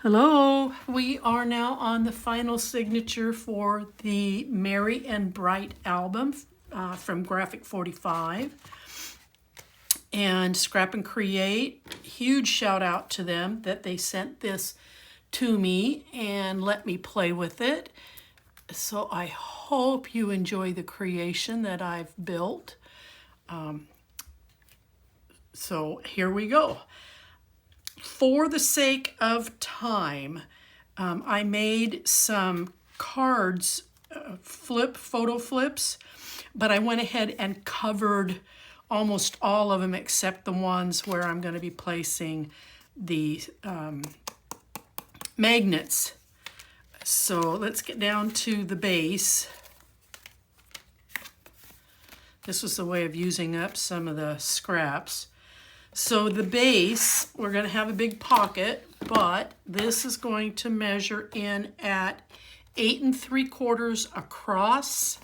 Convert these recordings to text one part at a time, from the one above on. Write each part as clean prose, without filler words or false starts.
Hello, we are now on the final signature for the Merry and Bright album from Graphic 45 and Scrap and Create. Huge shout out to them that they sent this to me and let me play with it. So I hope you enjoy the creation that I've built. So here we go. For the sake of time, I made some cards, photo flips, but I went ahead and covered almost all of them except the ones where I'm going to be placing the magnets. So let's get down to the base. This was a way of using up some of the scraps. So the base, we're going to have a big pocket, but this is going to measure in at 8 3/4 across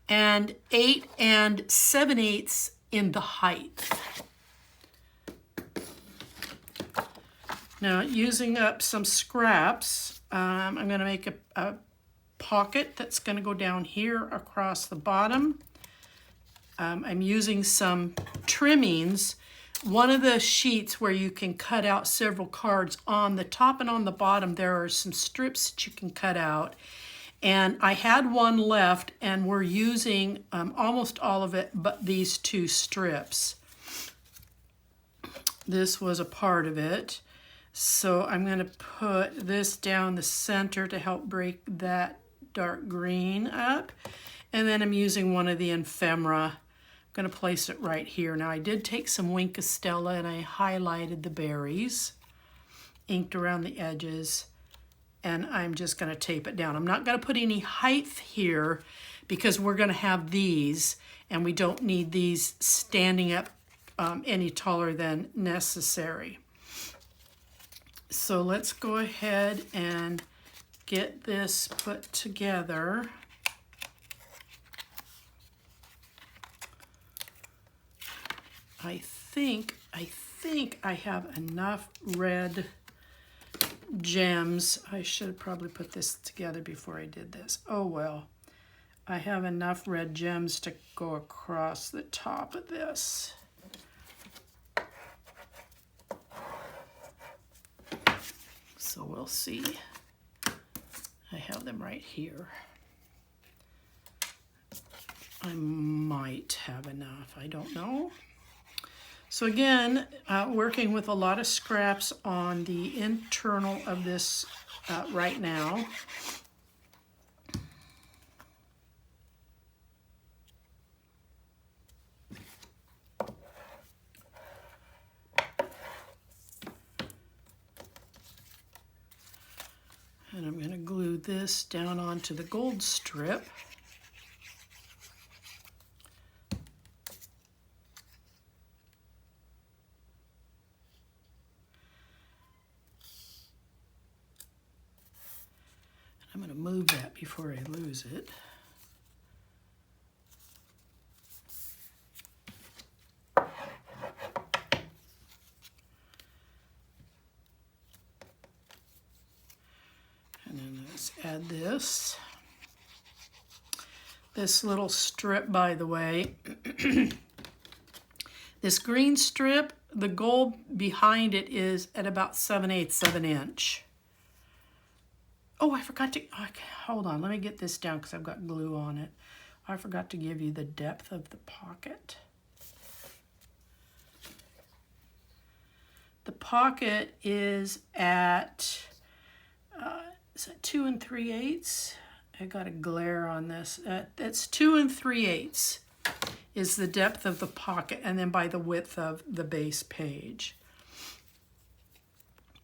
and 8 7/8 in the height. Now, using up some scraps, I'm going to make a pocket that's going to go down here across the bottom. I'm using some trimmings. One of the sheets where you can cut out several cards, on the top and on the bottom there are some strips that you can cut out. And I had one left and we're using almost all of it but these two strips. This was a part of it. So I'm going to put this down the center to help break that dark green up. And then I'm using one of the ephemera. I'm going to place it right here. Now I did take some Wink STELLA and I highlighted the berries, inked around the edges, and I'm just going to tape it down. I'm not going to put any height here because we're going to have these and we don't need these standing up any taller than necessary. So let's go ahead and get this put together. I think I have enough red gems. I should have probably put this together before I did this. Oh well. I have enough red gems to go across the top of this. So we'll see. I have them right here. I might have enough, I don't know. So again, working with a lot of scraps on the internal of this right now. And I'm going to glue this down onto the gold strip. I'm going to move that before I lose it. And then let's add this. This little strip, by the way, this green strip, the gold behind it is at about 7/8 of an inch. Oh, I forgot to, okay, hold on, let me get this down because I've got glue on it. I forgot to give you the depth of the pocket. The pocket is at, is that 2 3/8? I got a glare on this. That's 2 3/8 is the depth of the pocket, and then by the width of the base page.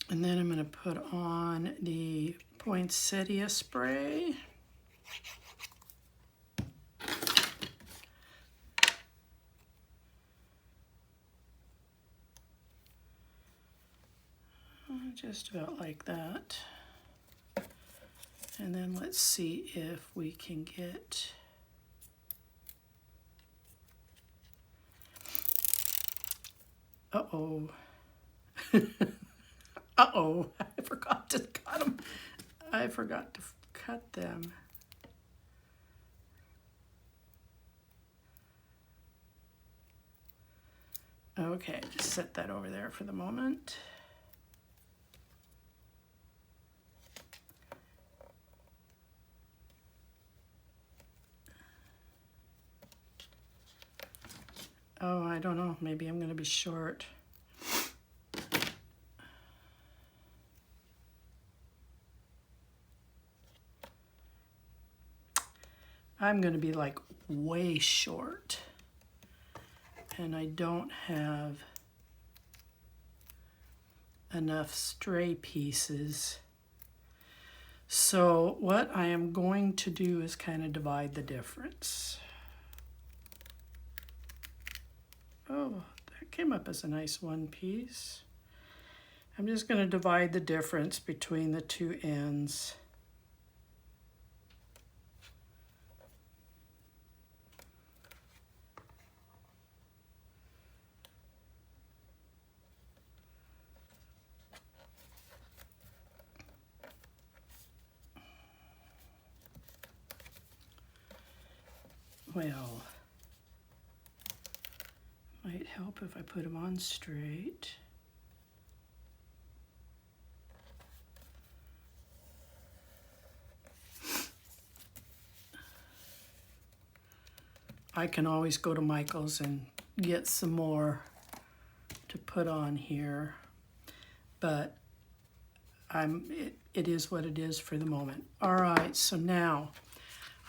And then I'm going to put on the poinsettia spray. Just about like that. And then let's see if we can get uh-oh. Uh-oh, I forgot to cut them. I forgot to cut them. Okay, just set that over there for the moment. Oh, I don't know, maybe I'm going to be short. I'm going to be like way short. And I don't have enough stray pieces. So what I am going to do is kind of divide the difference. Oh, that came up as a nice one piece. I'm just going to divide the difference between the two ends. Well, might help if I put them on straight. I can always go to Michael's and get some more to put on here, but it is what it is for the moment. All right, so now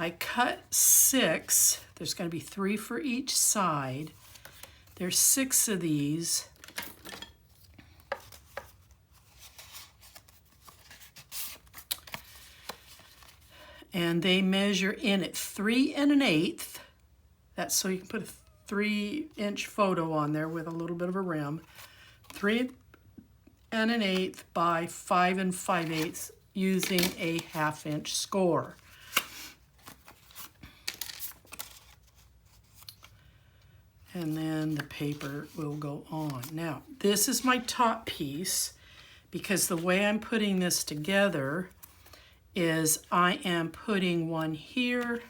I cut 6. There's going to be 3 for each side. There's 6 of these. And they measure in at 3 1/8. That's so you can put a 3-inch photo on there with a little bit of a rim. 3 1/8 by 5 5/8 using a 1/2-inch score. And then the paper will go on. Now, this is my top piece because the way I'm putting this together is I am putting one here.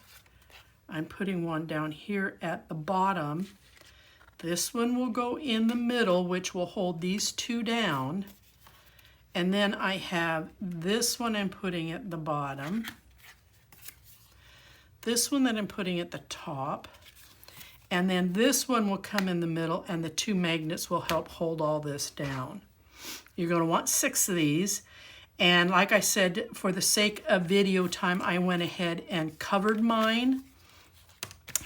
I'm putting one down here at the bottom. This one will go in the middle, which will hold these 2 down. And then I have this one I'm putting at the bottom. This one that I'm putting at the top. And then this one will come in the middle, and the 2 magnets will help hold all this down. You're going to want 6 of these. And like I said, for the sake of video time, I went ahead and covered mine.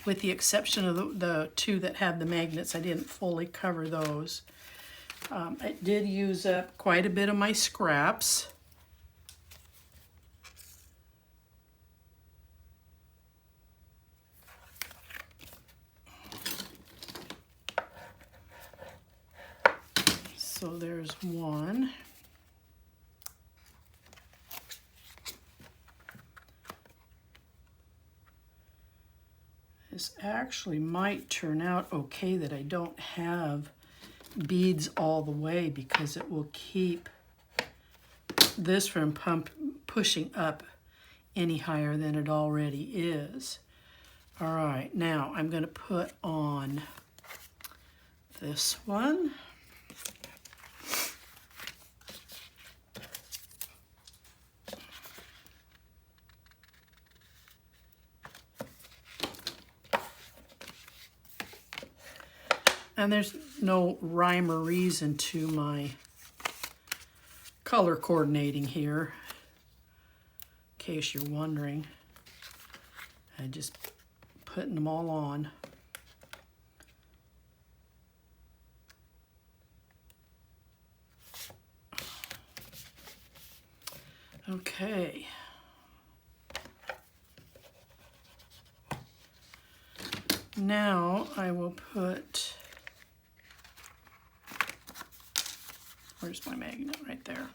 With the exception of the 2 that have the magnets, I didn't fully cover those. I did use up quite a bit of my scraps. So there's one. This actually might turn out okay that I don't have beads all the way because it will keep this from pushing up any higher than it already is. All right, now I'm going to put on this one. And there's no rhyme or reason to my color coordinating here, in case you're wondering. I'm just putting them all on. Okay. Now I will put, where's my magnet? Right there.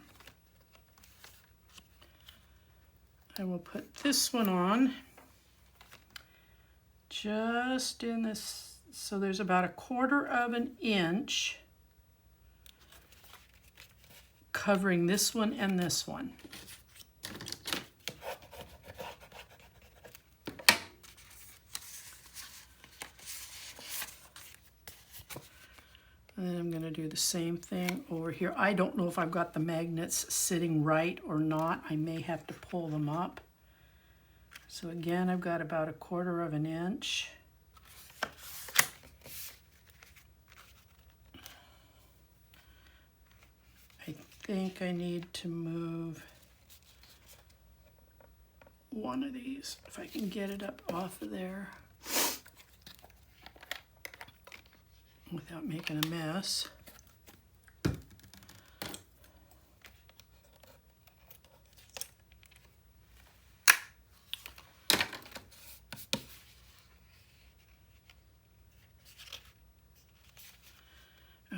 I will put this one on just in this, so there's about 1/4 of an inch covering this one and this one. And then I'm going to do the same thing over here. I don't know if I've got the magnets sitting right or not. I may have to pull them up. So again, I've got about 1/4 inch. I think I need to move one of these, if I can get it up off of there without making a mess.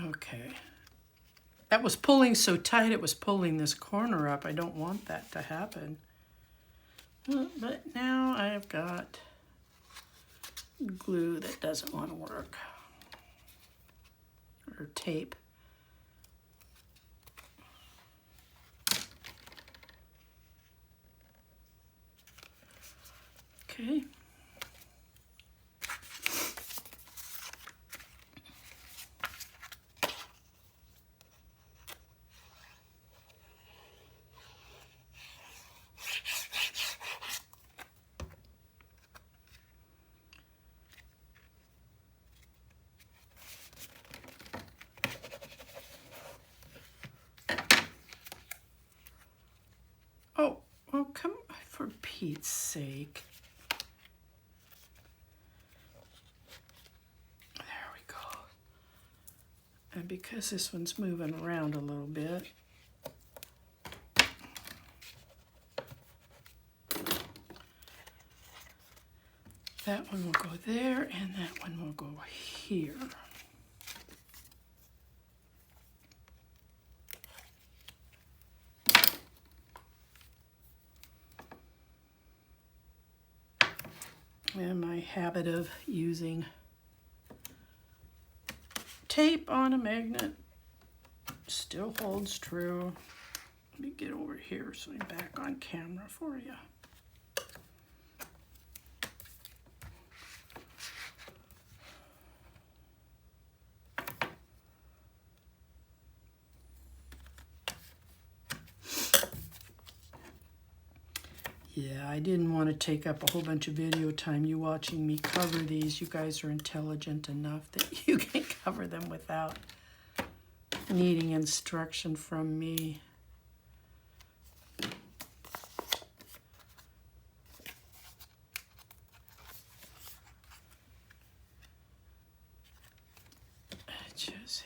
Okay. That was pulling so tight, it was pulling this corner up. I don't want that to happen. But now I've got glue that doesn't want to work. Or tape. Okay. Oh, come on, for Pete's sake. There we go. And because this one's moving around a little bit, that one will go there and that one will go here. And my habit of using tape on a magnet still holds true. Let me get over here so I'm back on camera for you. Yeah, I didn't want to take up a whole bunch of video time you watching me cover these. You guys are intelligent enough that you can cover them without needing instruction from me. Just...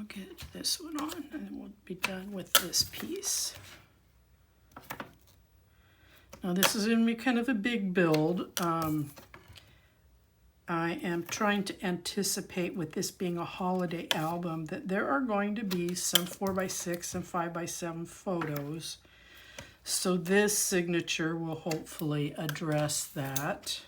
get this one on and then we'll be done with this piece. Now this is going to be kind of a big build. I am trying to anticipate, with this being a holiday album, that there are going to be some 4x6 and 5x7 photos. So this signature will hopefully address that.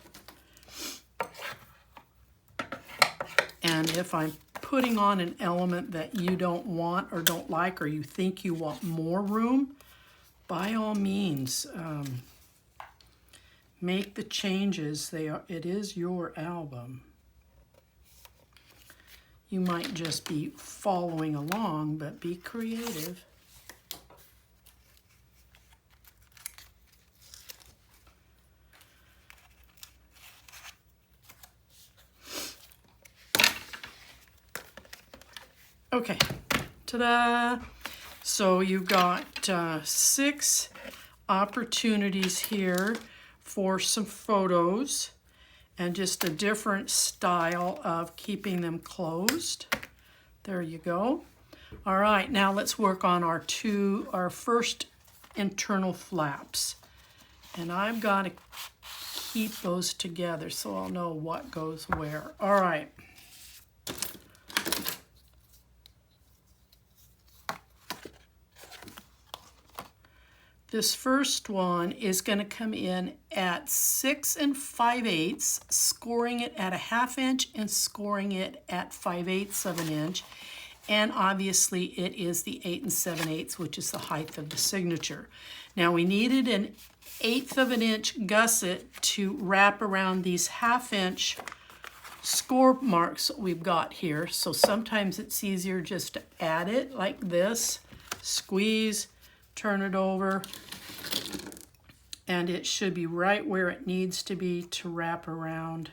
And if I'm putting on an element that you don't want or don't like, or you think you want more room, by all means, make the changes. It is your album. You might just be following along, but be creative. Okay, ta-da! So you've got 6 opportunities here for some photos, and just a different style of keeping them closed. There you go. All right, now let's work on our first internal flaps. And I've got to keep those together so I'll know what goes where. All right. This first one is going to come in at 6 5/8, scoring it at a 1/2 inch and scoring it at 5/8 of an inch. And obviously it is the 8 7/8, which is the height of the signature. Now we needed an 1/8 of an inch gusset to wrap around these 1/2 inch score marks that we've got here. So sometimes it's easier just to add it like this, squeeze, turn it over, and it should be right where it needs to be to wrap around.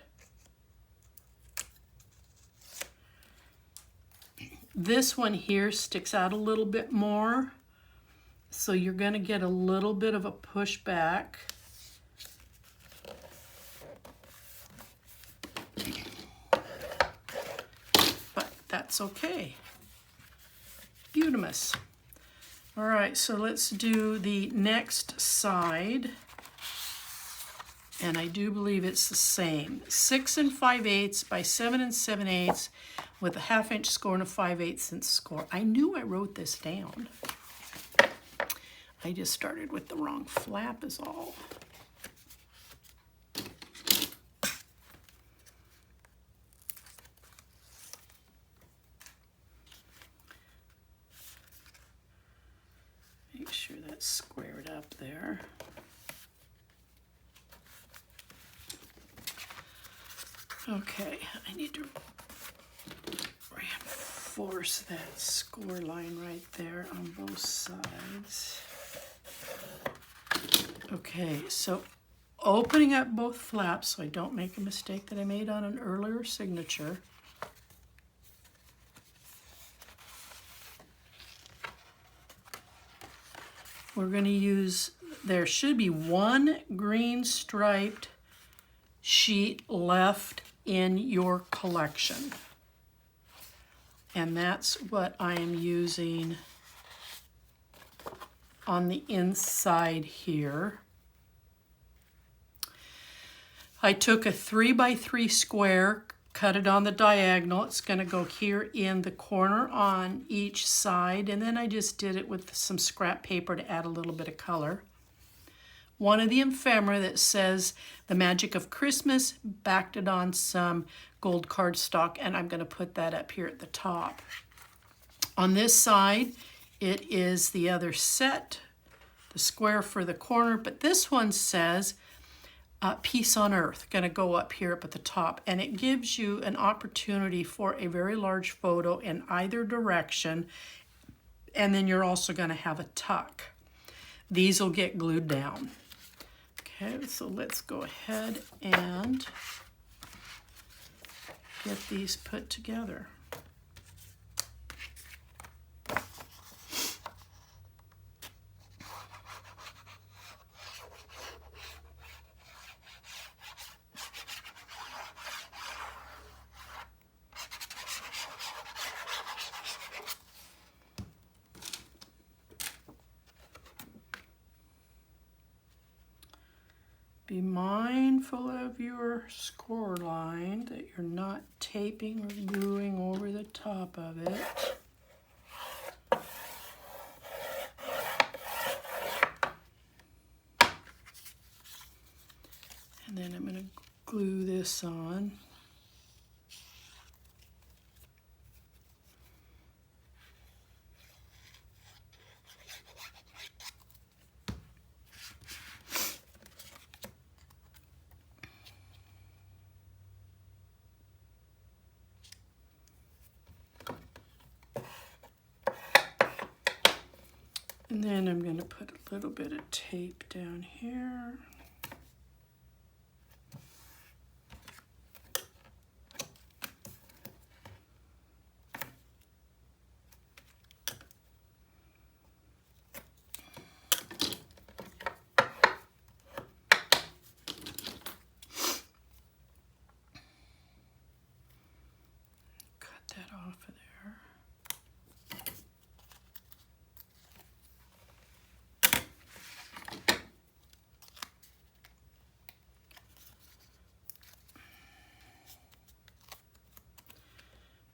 This one here sticks out a little bit more, so you're going to get a little bit of a pushback. But that's okay. Beautimous. All right, so let's do the next side. And I do believe it's the same. 6 5/8 by 7 7/8 with a 1/2 inch score and a 5/8 inch score. I knew I wrote this down. I just started with the wrong flap is all. Make sure that's squared up there. Okay, I need to reinforce that score line right there on both sides. Okay, so opening up both flaps so I don't make a mistake that I made on an earlier signature. We're going to use, there should be one green striped sheet left in your collection. And that's what I am using on the inside here. I took a 3 by 3 square, cut it on the diagonal. It's going to go here in the corner on each side, and then I just did it with some scrap paper to add a little bit of color. One of the ephemera that says The Magic of Christmas, backed it on some gold cardstock, and I'm going to put that up here at the top. On this side, it is the other set, the square for the corner, but this one says Peace on Earth, going to go up here up at the top, and it gives you an opportunity for a very large photo in either direction, and then you're also going to have a tuck. These will get glued down. Okay, so let's go ahead and get these put together. Be mindful of your score line, that you're not taping or gluing over the top of it. And then I'm going to glue this on. And then I'm going to put a little bit of tape down here. off of there.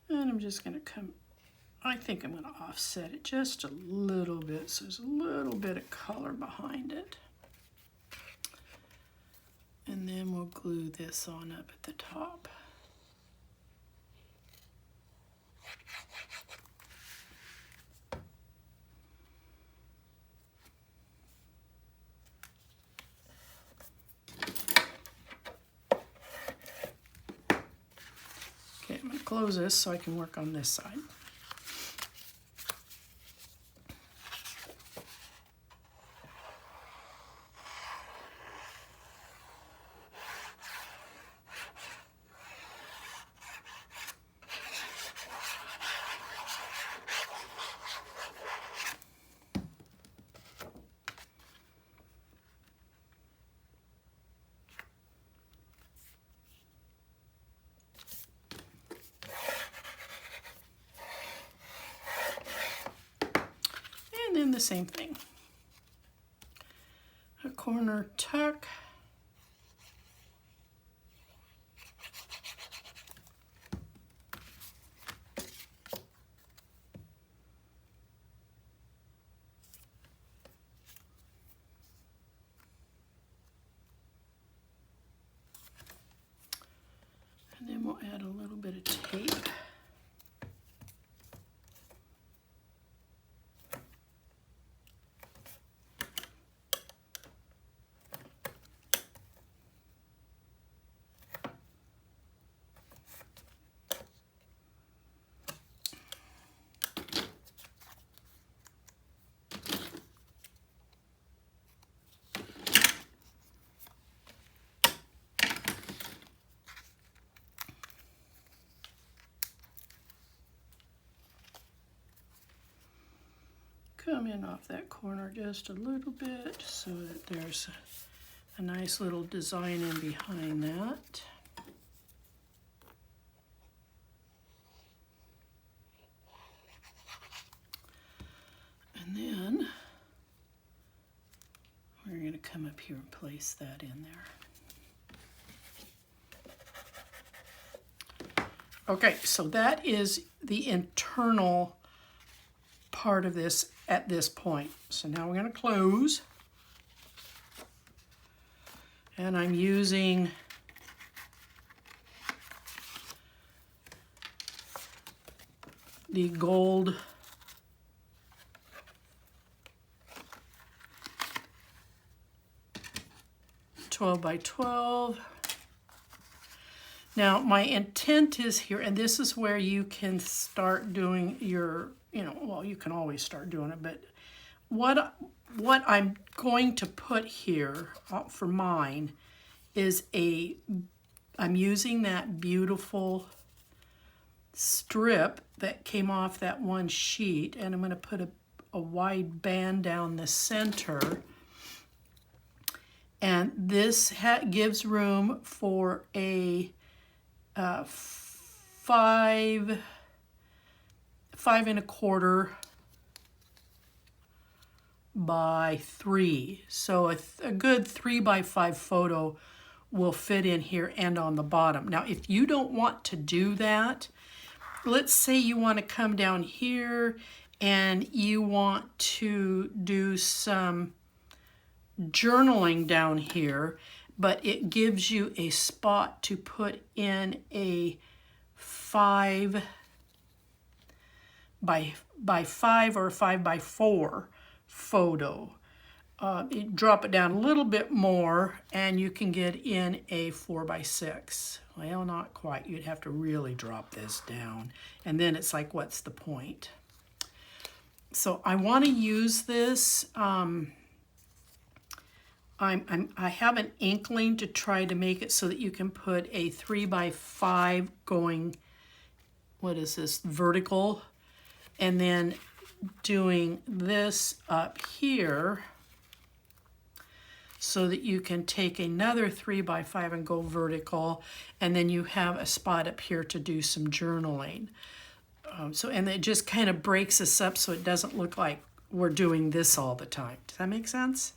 And I'm just going to come, I think I'm going to offset it just a little bit so there's a little bit of color behind it. And then we'll glue this on up at the top. Okay, I'm going to close this so I can work on this side. And then the same thing. A corner tuck. And then we'll add a little bit of tape. Come in off that corner just a little bit so that there's a nice little design in behind that. And then we're going to come up here and place that in there. Okay, so that is the internal part of this at this point. So now we're going to close. And I'm using the gold by 12. Now my intent is here, and this is where you can start doing your, well, you can always start doing it, but what I'm going to put here for mine is I'm using that beautiful strip that came off that one sheet, and I'm going to put a wide band down the center. And this gives room for a 5 1/4 by 3. So a good 3 by 5 photo will fit in here and on the bottom. Now, if you don't want to do that, let's say you want to come down here and you want to do some journaling down here, but it gives you a spot to put in a 5 by 5 or 5 by 4 photo. You drop it down a little bit more and you can get in a 4 by 6. Well, not quite. You'd have to really drop this down. And then it's like, what's the point? So I want to use this. I have an inkling to try to make it so that you can put a 3 by 5 going, what is this, vertical, and then doing this up here so that you can take another 3 by 5 and go vertical, and then you have a spot up here to do some journaling. And it just kind of breaks us up so it doesn't look like we're doing this all the time. Does that make sense?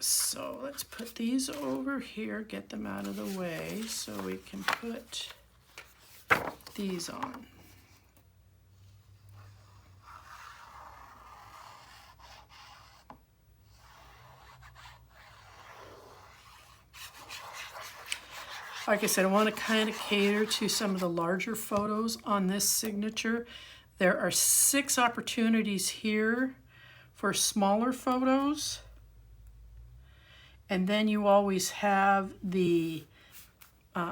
So let's put these over here, get them out of the way so we can put these on. Like I said, I want to kind of cater to some of the larger photos on this signature. There are 6 opportunities here for smaller photos. And then you always have the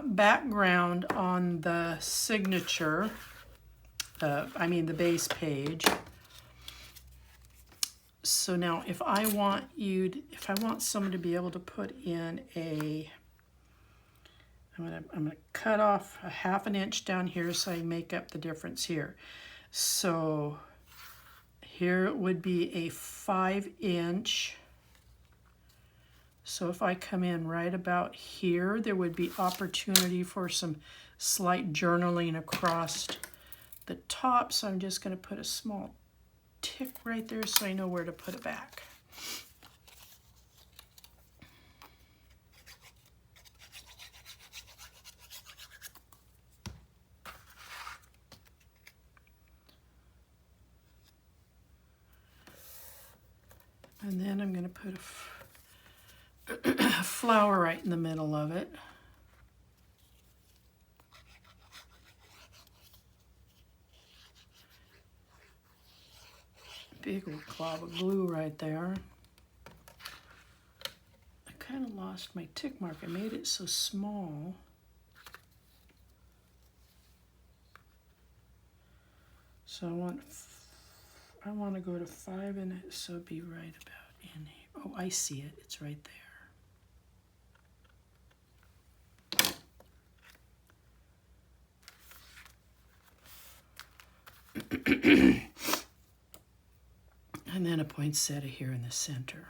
background on the signature, the base page. So now if I want someone to be able to put in I'm gonna cut off a 1/2 inch down here so I make up the difference here. So here it would be a 5 inch. So if I come in right about here, there would be opportunity for some slight journaling across the top. So I'm just going to put a small tick right there so I know where to put it back. And then I'm going to put a flower right in the middle of it. Big old glob of glue right there. I kind of lost my tick mark. I made it so small. So I want to go to 5 and so it'd be right about in here. Oh, I see it. It's right there. And then a poinsettia here in the center.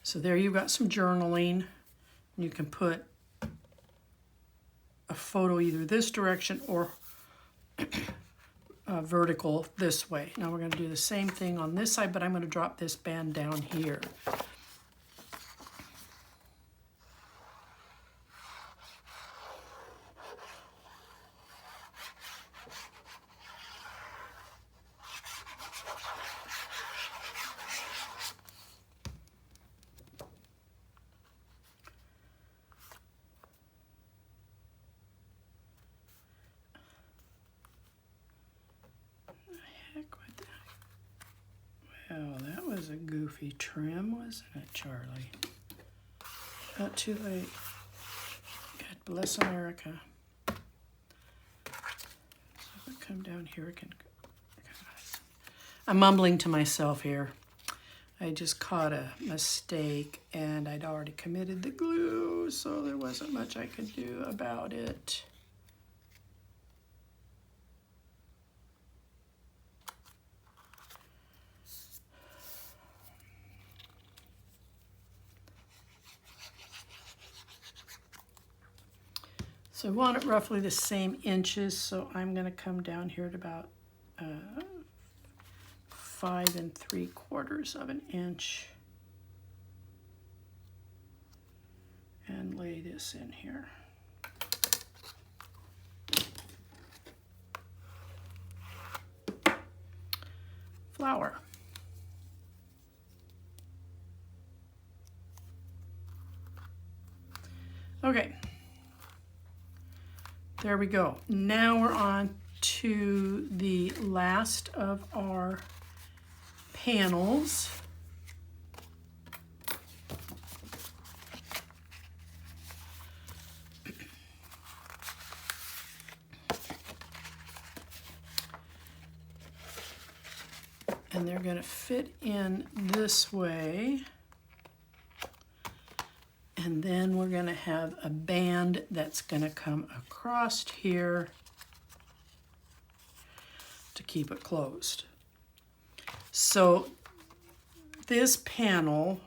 So there you've got some journaling. You can put a photo either this direction or vertical this way. Now we're going to do the same thing on this side, but I'm going to drop this band down here. Well, that was a goofy trim, wasn't it, Charlie? Not too late. God bless America. So if I come down here, I can... I'm mumbling to myself here. I just caught a mistake, and I'd already committed the glue, so there wasn't much I could do about it. So I want it roughly the same inches, so I'm going to come down here at about 5 3/4 inches and lay this in here. Flower. Okay. There we go. Now we're on to the last of our panels. And they're going to fit in this way. And then we're going to have a band that's going to come across here to keep it closed. So this panel,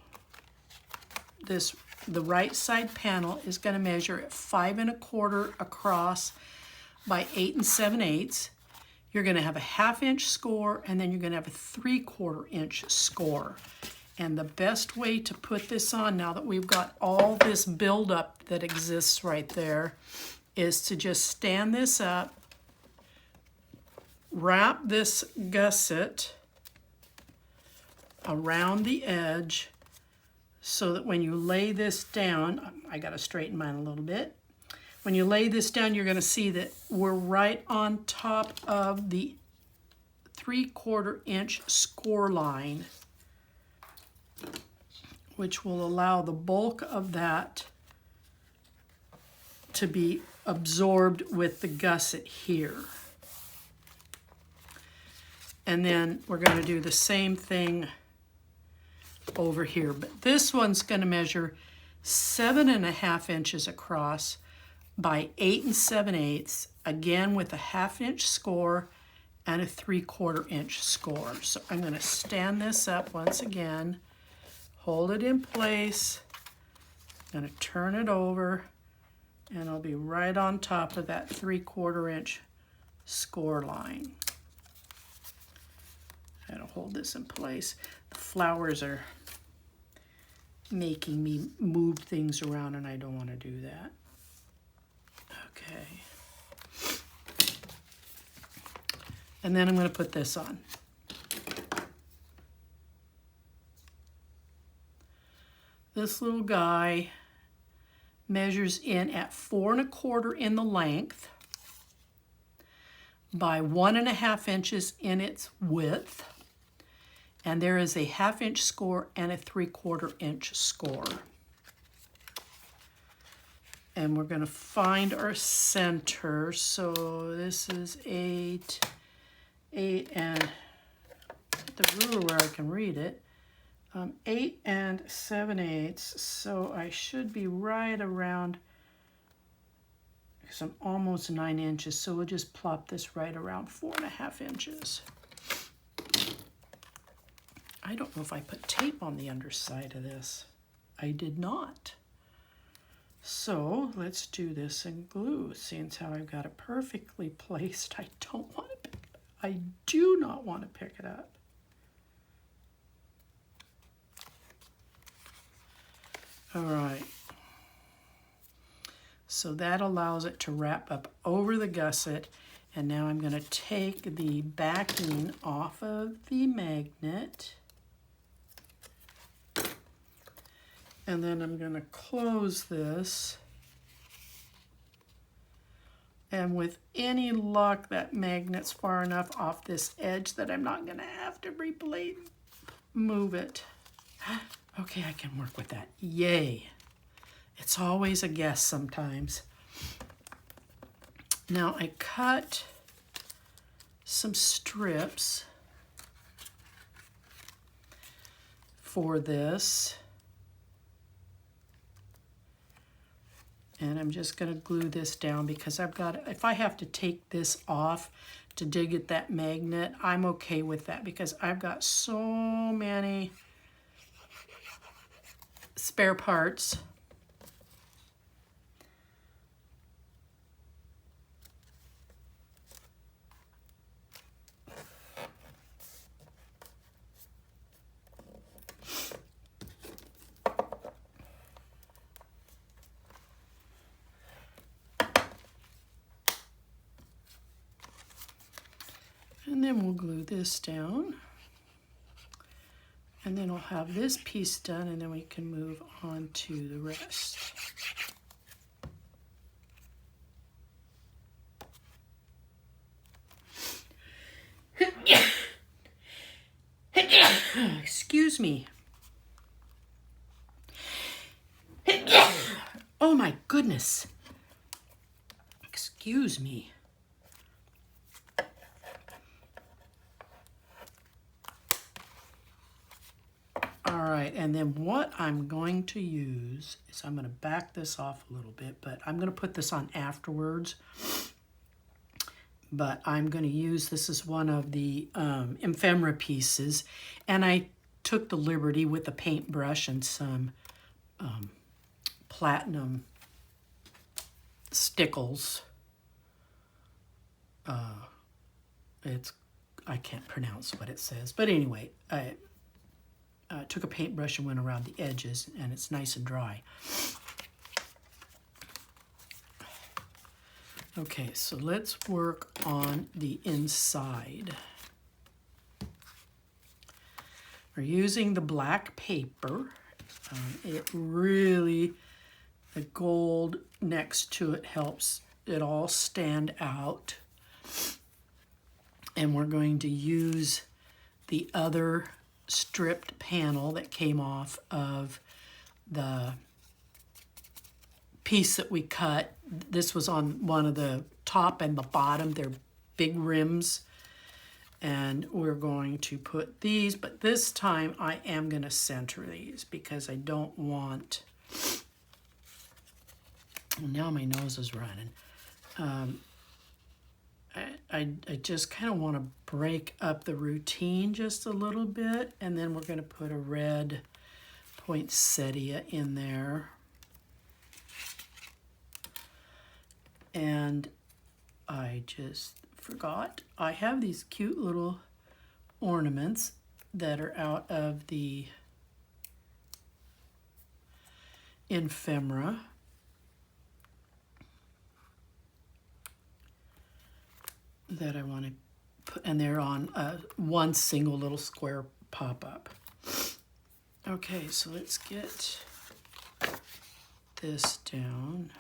this the right side panel is going to measure at 5 1/4 across by 8 7/8. You're going to have a 1/2 inch score, and then you're going to have a 3/4 inch score. And the best way to put this on, now that we've got all this buildup that exists right there, is to just stand this up, wrap this gusset around the edge so that when you lay this down, I got to straighten mine a little bit. When you lay this down, you're going to see that we're right on top of the 3/4 inch score line, which will allow the bulk of that to be absorbed with the gusset here. And then we're going to do the same thing over here. But this one's going to measure 7 1/2 inches across by 8 7/8, again with a 1/2 inch score and a 3/4 inch score. So I'm going to stand this up once again, hold it in place, I'm going to turn it over, and I'll be right on top of that 3/4 inch score line. I'm going to hold this in place. The flowers are making me move things around, and I don't want to do that. Okay. And then I'm going to put this on. This little guy measures in at 4 1/4 in the length by 1 1/2 inches in its width. And there is a 1/2 inch score and a 3/4 inch score. And we're going to find our center. So this is 8, and the ruler where I can read it. 8 7/8. So I should be right around, because I'm almost 9 inches. So we'll just plop this right around 4 1/2 inches. I don't know if I put tape on the underside of this. I did not. So let's do this in glue. Seeing as how I've got it perfectly placed, I don't want to pick it up. I do not want to pick it up. All right. So that allows it to wrap up over the gusset. And now I'm going to take the backing off of the magnet. And then I'm going to close this. And with any luck, that magnet's far enough off this edge that I'm not going to have to move it. Okay, I can work with that. Yay. It's always a guess sometimes. Now I cut some strips for this. And I'm just going to glue this down because I've got, if I have to take this off to dig at that magnet, I'm okay with that because I've got so many spare parts. And then we'll glue this down. And then I'll have this piece done, and then we can move on to the rest. Excuse me. Oh my goodness. Excuse me. All right, and then what I'm going to use is I'm going to back this off a little bit, but I'm going to put this on afterwards. But I'm going to use, this is one of the ephemera pieces, and I took the liberty with a paintbrush and some platinum stickles. I can't pronounce what it says, but anyway, I took a paintbrush and went around the edges, and it's nice and dry. Okay, so let's work on the inside. We're using the black paper. It really, the gold next to it helps it all stand out. And we're going to use the other stripped panel that came off of the piece that we cut. This was on one of the top and the bottom. They're big rims. And we're going to put these, but this time I am going to center these because I don't want, now my nose is running. I just kind of want to break up the routine just a little bit, and then we're going to put a red poinsettia in there. And I just forgot, I have these cute little ornaments that are out of the ephemera. That I want to put, and they're on one single little square pop-up. Okay, so let's get this down.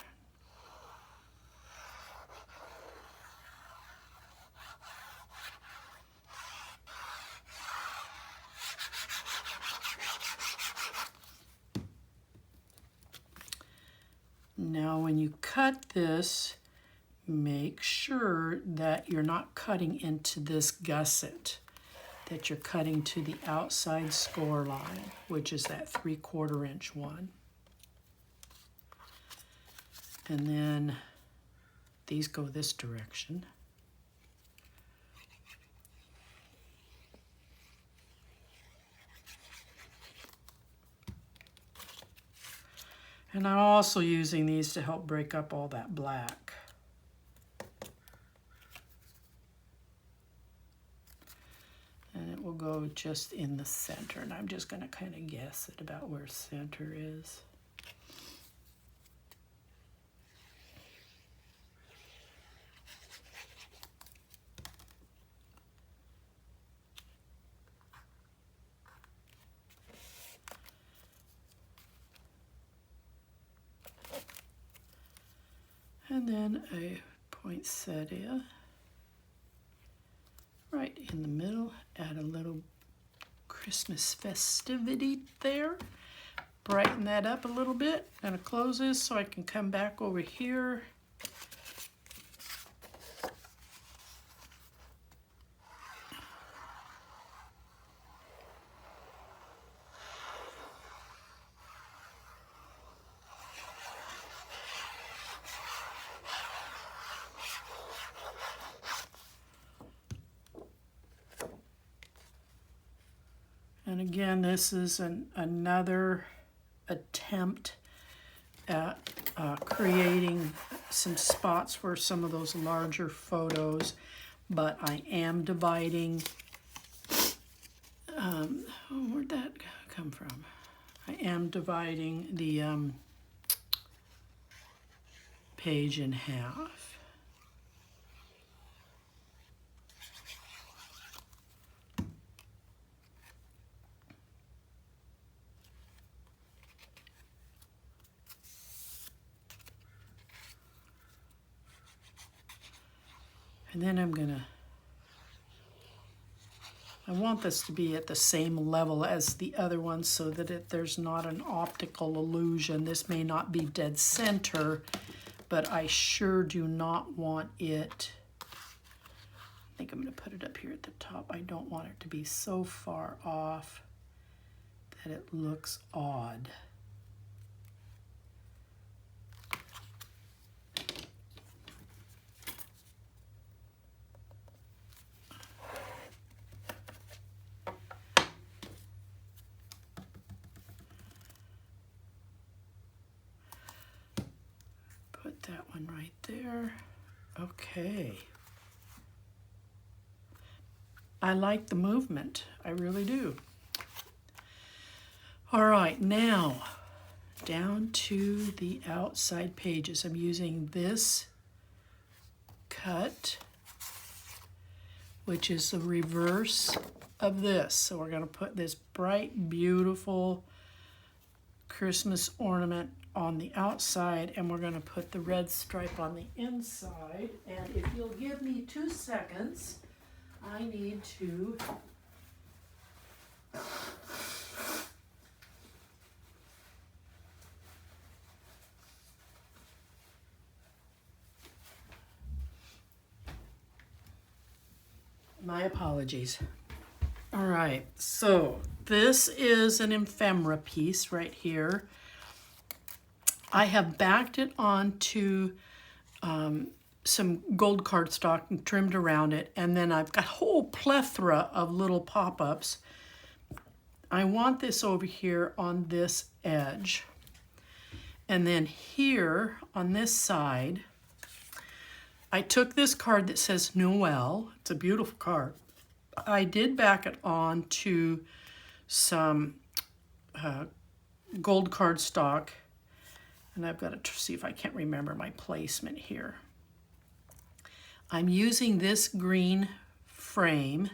Now when you cut this, make sure that you're not cutting into this gusset, that you're cutting to the outside score line, which is that 3/4 inch one. And then these go this direction. And I'm also using these to help break up all that black. And it will go just in the center. And I'm just going to kind of guess at about where center is. And then a poinsettia right in the middle. Add a little Christmas festivity there. Brighten that up a little bit. I'm gonna close this so I can come back over here. And again, this is another attempt at creating some spots for some of those larger photos, but I am dividing, where'd that come from? I am dividing the page in half. And then I want this to be at the same level as the other one so that there's not an optical illusion. This may not be dead center, but I sure do not want it. I think I'm going to put it up here at the top. I don't want it to be so far off that it looks odd. that one right there. Okay. I like the movement. I really do. All right, now down to the outside pages. I'm using this cut, which is the reverse of this. So we're going to put this bright, beautiful Christmas ornament on the outside, and we're going to put the red stripe on the inside. And if you'll give me 2 seconds, I need to my apologies. All right, so this is an ephemera piece right here. I have backed it onto some gold cardstock and trimmed around it, and then I've got a whole plethora of little pop-ups. I want this over here on this edge. And then here on this side, I took this card that says Noel. It's a beautiful card. I did back it on to some gold cardstock, and I've got to see if I can't remember my placement here. I'm using this green frame,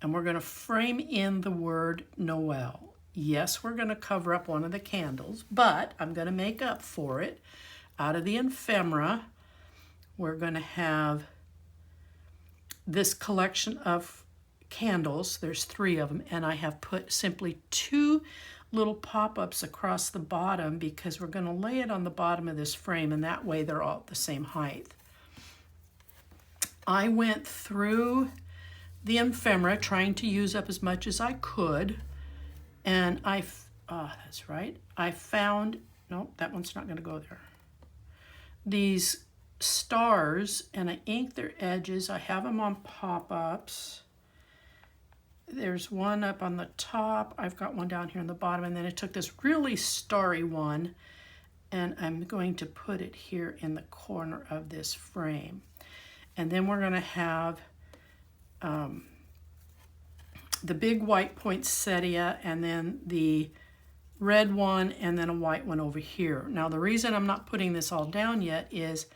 and we're going to frame in the word Noel. Yes, we're going to cover up one of the candles, but I'm going to make up for it. Out of the ephemera, we're going to have this collection of candles. There's 3 of them, and I have put simply 2 little pop-ups across the bottom because we're going to lay it on the bottom of this frame, and that way they're all the same height. I went through the ephemera trying to use up as much as I could, and that's right, I found, no, that one's not going to go there, these stars, and I inked their edges. I have them on pop-ups. There's one up on the top, I've got one down here on the bottom, and then I took this really starry one, and I'm going to put it here in the corner of this frame. And then we're going to have the big white poinsettia, and then the red one, and then a white one over here. Now the reason I'm not putting this all down yet is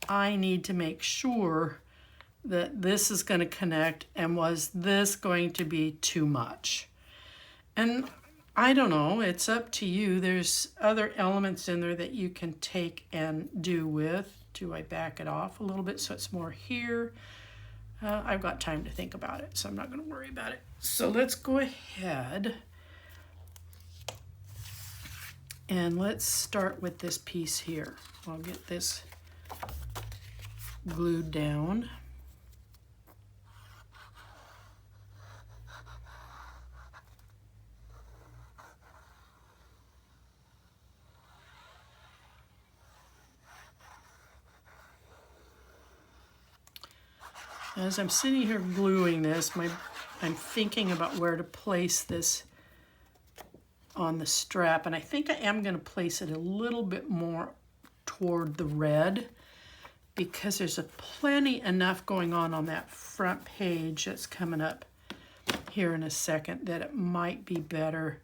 I need to make sure that this is going to connect, and was this going to be too much? And I don't know, it's up to you. There's other elements in there that you can take and do with. Do I back it off a little bit so it's more here? I've got time to think about it, so I'm not going to worry about it. So let's go ahead and let's start with this piece here. I'll get this glued down. As I'm sitting here gluing this, I'm thinking about where to place this on the strap, and I think I am going to place it a little bit more toward the red because there's plenty enough going on that front page that's coming up here in a second that it might be better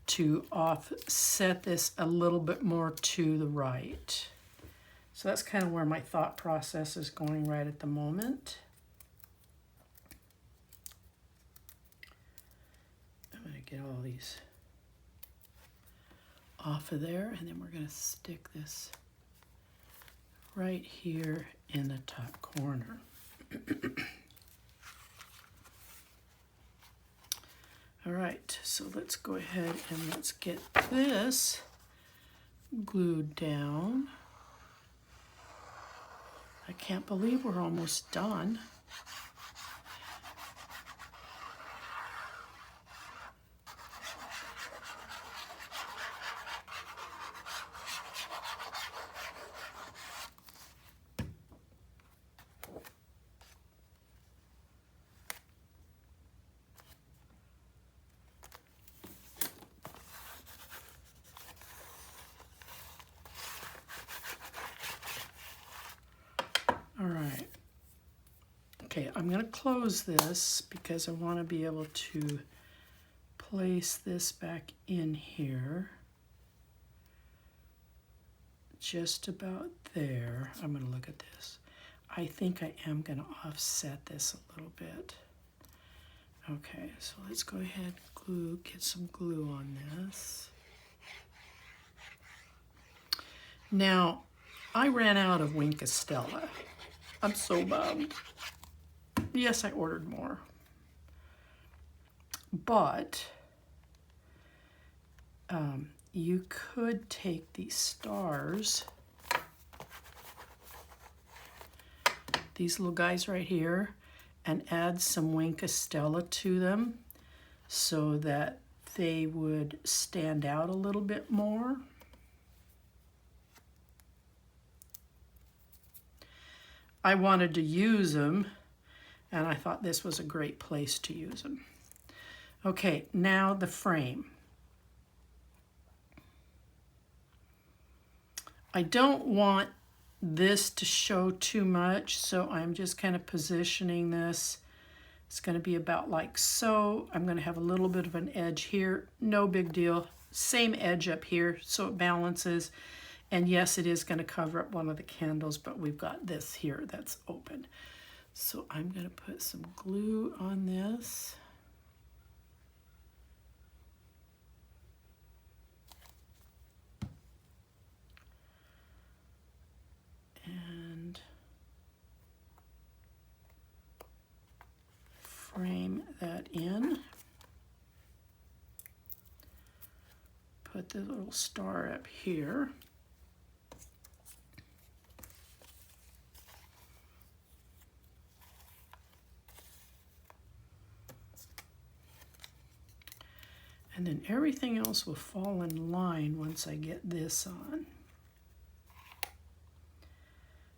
to offset this a little bit more to the right. So that's kind of where my thought process is going right at the moment. I'm going to get all these off of there, and then we're going to stick this right here in the top corner. All right, so let's go ahead and let's get this glued down. I can't believe we're almost done. Okay, I'm going to close this because I want to be able to place this back in here. Just about there. I'm going to look at this. I think I am going to offset this a little bit. Okay, so let's go ahead and get some glue on this. Now, I ran out of Wink Stella. I'm so bummed. Yes, I ordered more. But you could take these stars, these little guys right here, and add some Wink Stella to them so that they would stand out a little bit more. I wanted to use them, and I thought this was a great place to use them. Okay, now the frame. I don't want this to show too much, so I'm just kind of positioning this. It's going to be about like so. I'm going to have a little bit of an edge here. No big deal. Same edge up here, so it balances. And yes, it is going to cover up one of the candles, but we've got this here that's open. So I'm going to put some glue on this. And frame that in. Put the little star up here. And then everything else will fall in line once I get this on.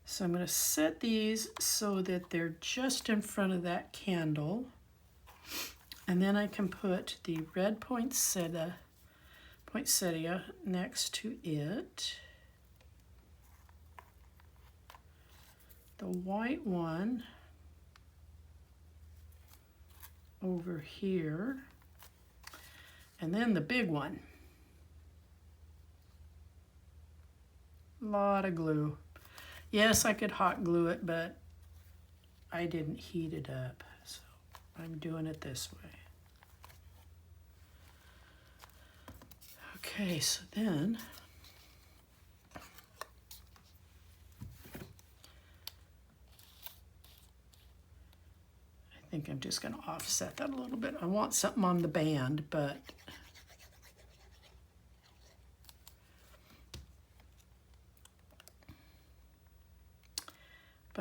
So I'm going to set these so that they're just in front of that candle. And then I can put the red poinsettia next to it. The white one over here. And then the big one. A lot of glue. Yes, I could hot glue it, but I didn't heat it up, so I'm doing it this way. Okay, so then I think I'm just going to offset that a little bit. I want something on the band, but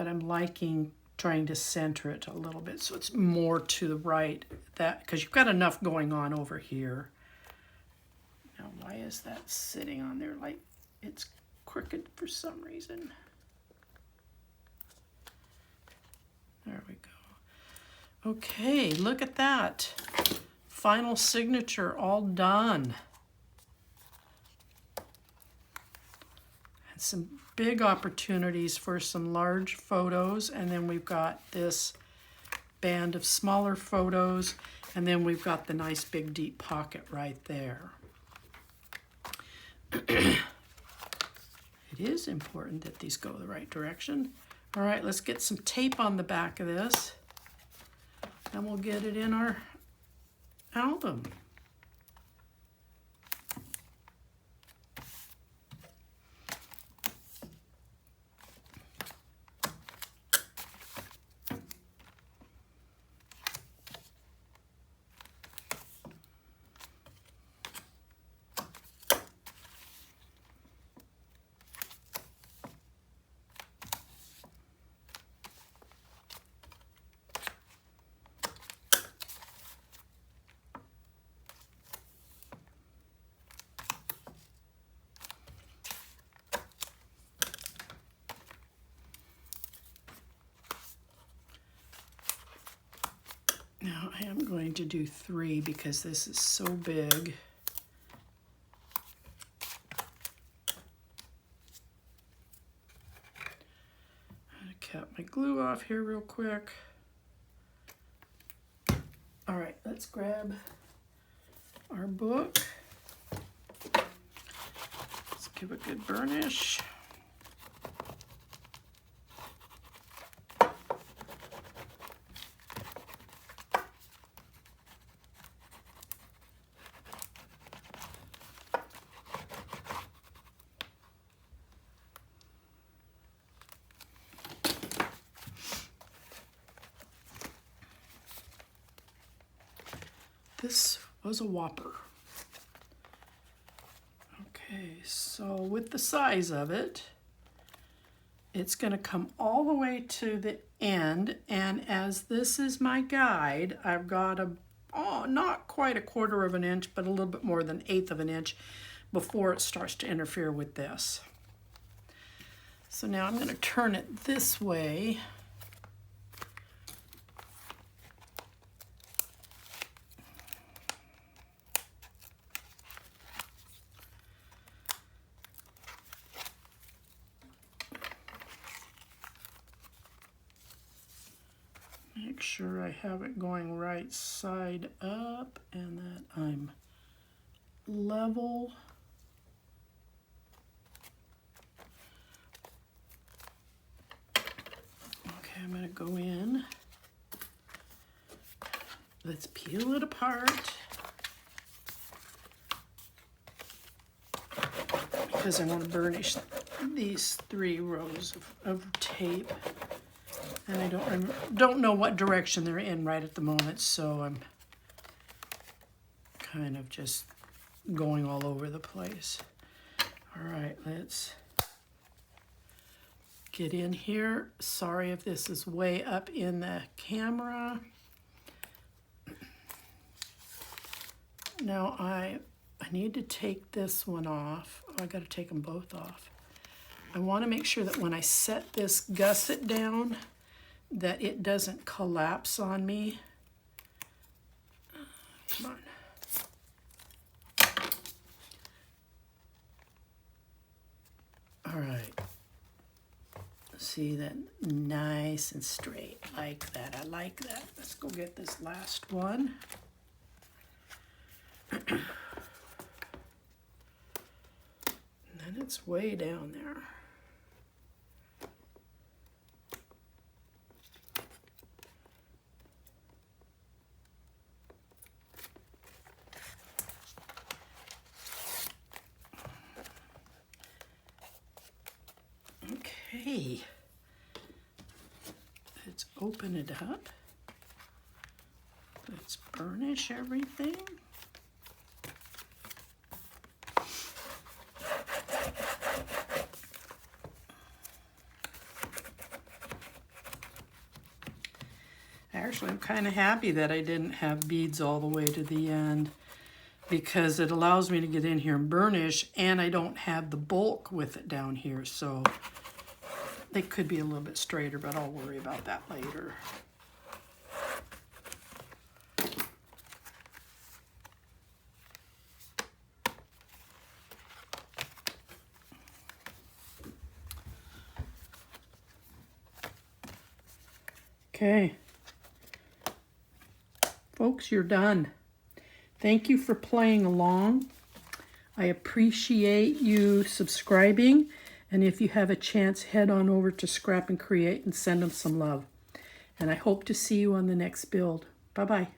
I'm liking trying to center it a little bit so it's more to the right, that because you've got enough going on over here. Now, why is that sitting on there like it's crooked for some reason? There we go. Okay, look at that. Final signature all done. And some big opportunities for some large photos, and then we've got this band of smaller photos, and then we've got the nice big deep pocket right there. It is important that these go the right direction. All right, let's get some tape on the back of this, and we'll get it in our album. Now I am going to do 3 because this is so big. I'm going to cut my glue off here real quick. let's grab our book. Let's give a good burnish. This was a whopper. Okay, so with the size of it, it's going to come all the way to the end, and as this is my guide, I've got not quite a 1/4 of an inch, but a little bit more than 1/8 of an inch before it starts to interfere with this. So now I'm going to turn it this way. Make sure I have it going right side up and that I'm level. Okay, I'm going to go in. Let's peel it apart because I want to burnish these 3 rows of tape. And I don't know what direction they're in right at the moment, so I'm kind of just going all over the place. All right, let's get in here. Sorry if this is way up in the camera. Now I need to take this one off. Oh, I got to take them both off. I want to make sure that when I set this gusset down, that it doesn't collapse on me. Come on. All right. See that? Nice and straight like that. I like that. Let's go get this last one. And then it's way down there. Okay, let's open it up. Let's burnish everything. Actually, I'm kind of happy that I didn't have beads all the way to the end, because it allows me to get in here and burnish, and I don't have the bulk with it down here, so they could be a little bit straighter, but I'll worry about that later. Okay. Folks, you're done. Thank you for playing along. I appreciate you subscribing. And if you have a chance, head on over to Scrap and Create and send them some love. And I hope to see you on the next build. Bye-bye.